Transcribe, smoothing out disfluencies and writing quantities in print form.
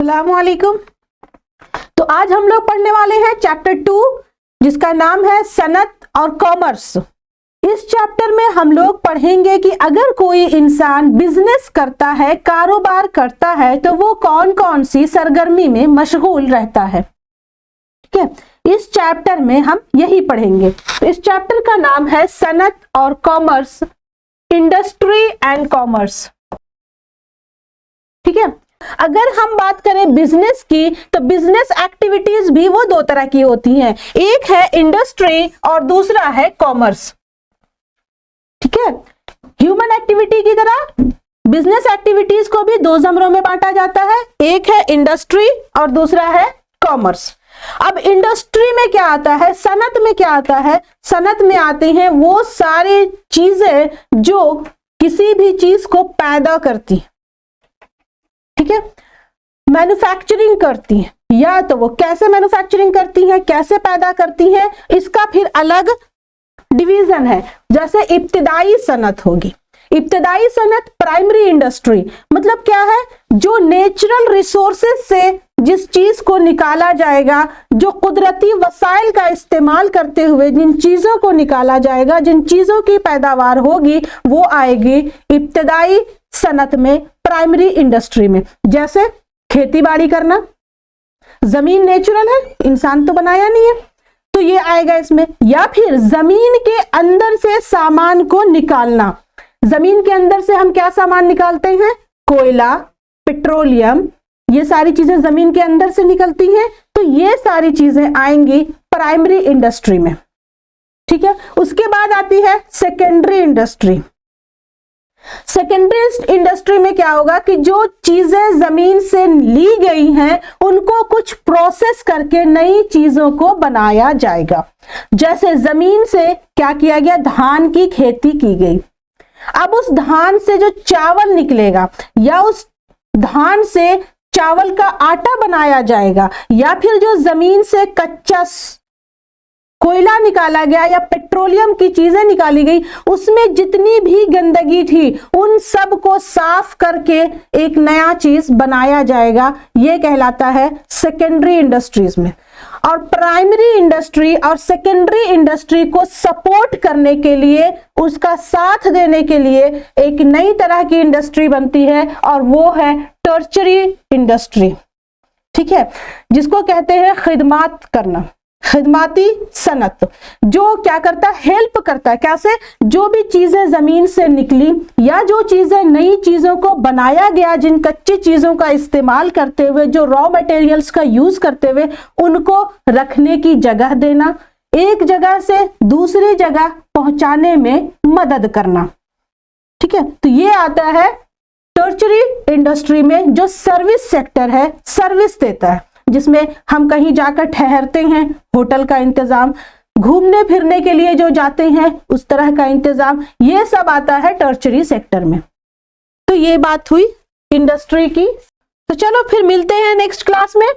अस्सलाम वालेकुम। तो आज हम लोग पढ़ने वाले हैं चैप्टर 2 जिसका नाम है सनत और कॉमर्स। इस चैप्टर में हम लोग पढ़ेंगे कि अगर कोई इंसान बिजनेस करता है, कारोबार करता है, तो वो कौन कौन सी सरगर्मी में मशगूल रहता है। ठीक है, इस चैप्टर में हम यही पढ़ेंगे। तो इस चैप्टर का नाम है सनत और कॉमर्स, इंडस्ट्री एंड कॉमर्स। ठीक है, अगर हम बात करें बिजनेस की तो बिजनेस एक्टिविटीज भी वो दो तरह की होती हैं, एक है इंडस्ट्री और दूसरा है कॉमर्स। ठीक है, ह्यूमन एक्टिविटी की तरह बिजनेस एक्टिविटीज को भी दो जमरों में बांटा जाता है, एक है इंडस्ट्री और दूसरा है कॉमर्स। अब इंडस्ट्री में क्या आता है, सनत में क्या आता है? सनत में आते हैं वो सारी चीजें जो किसी भी चीज को पैदा करती, ठीक है, मैन्युफैक्चरिंग करती है, या तो वो कैसे मैन्युफैक्चरिंग करती है, कैसे पैदा करती है, इसका फिर अलग डिवीजन है। जैसे इब्तिदाई सनत होगी, इब्तिदाई सनत प्राइमरी इंडस्ट्री, मतलब क्या है, जो नेचुरल रिसोर्सेज से जिस चीज को निकाला जाएगा, जो कुदरती वसाइल का इस्तेमाल करते हुए जिन चीजों को निकाला जाएगा, जिन चीजों की पैदावार होगी, वो आएगी इब्तिदाई सनत में, प्राइमरी इंडस्ट्री में। जैसे खेती बाड़ी करना, जमीन नेचुरल है, इंसान तो बनाया नहीं है, तो ये आएगा इसमें। या फिर जमीन के अंदर से सामान को निकालना, जमीन के अंदर से हम क्या सामान निकालते हैं, कोयला, पेट्रोलियम, ये सारी चीजें जमीन के अंदर से निकलती हैं, तो ये सारी चीजें आएंगी प्राइमरी इंडस्ट्री में। ठीक है, उसके बाद आती है सेकेंडरी इंडस्ट्री। सेकेंडरी इंडस्ट्री में क्या होगा कि जो चीजें जमीन से ली गई हैं उनको कुछ प्रोसेस करके नई चीजों को बनाया जाएगा। जैसे जमीन से क्या किया गया, धान की खेती की गई, अब उस धान से जो चावल निकलेगा या उस धान से चावल का आटा बनाया जाएगा, या फिर जो जमीन से कच्चा कोयला निकाला गया या पेट्रोलियम की चीजें निकाली गई, उसमें जितनी भी गंदगी थी उन सब को साफ करके एक नया चीज बनाया जाएगा, यह कहलाता है सेकेंडरी इंडस्ट्रीज में। और प्राइमरी इंडस्ट्री और सेकेंडरी इंडस्ट्री को सपोर्ट करने के लिए, उसका साथ देने के लिए एक नई तरह की इंडस्ट्री बनती है और वो है टर्शरी इंडस्ट्री। ठीक है, जिसको कहते हैं खिदमत करना, खिदमती सनत, जो क्या करता है, हेल्प करता है। कैसे? जो भी चीजें जमीन से निकली या जो चीजें नई चीजों को बनाया गया, जिन कच्ची चीजों का इस्तेमाल करते हुए, जो रॉ मटेरियल्स का यूज करते हुए, उनको रखने की जगह देना, एक जगह से दूसरी जगह पहुंचाने में मदद करना। ठीक है, तो ये आता है टर्शरी इंडस्ट्री में, जो सर्विस सेक्टर है, सर्विस देता है, जिसमें हम कहीं जाकर ठहरते हैं, होटल का इंतजाम, घूमने फिरने के लिए जो जाते हैं उस तरह का इंतजाम, ये सब आता है टर्शरी सेक्टर में। तो ये बात हुई इंडस्ट्री की। तो चलो फिर मिलते हैं नेक्स्ट क्लास में।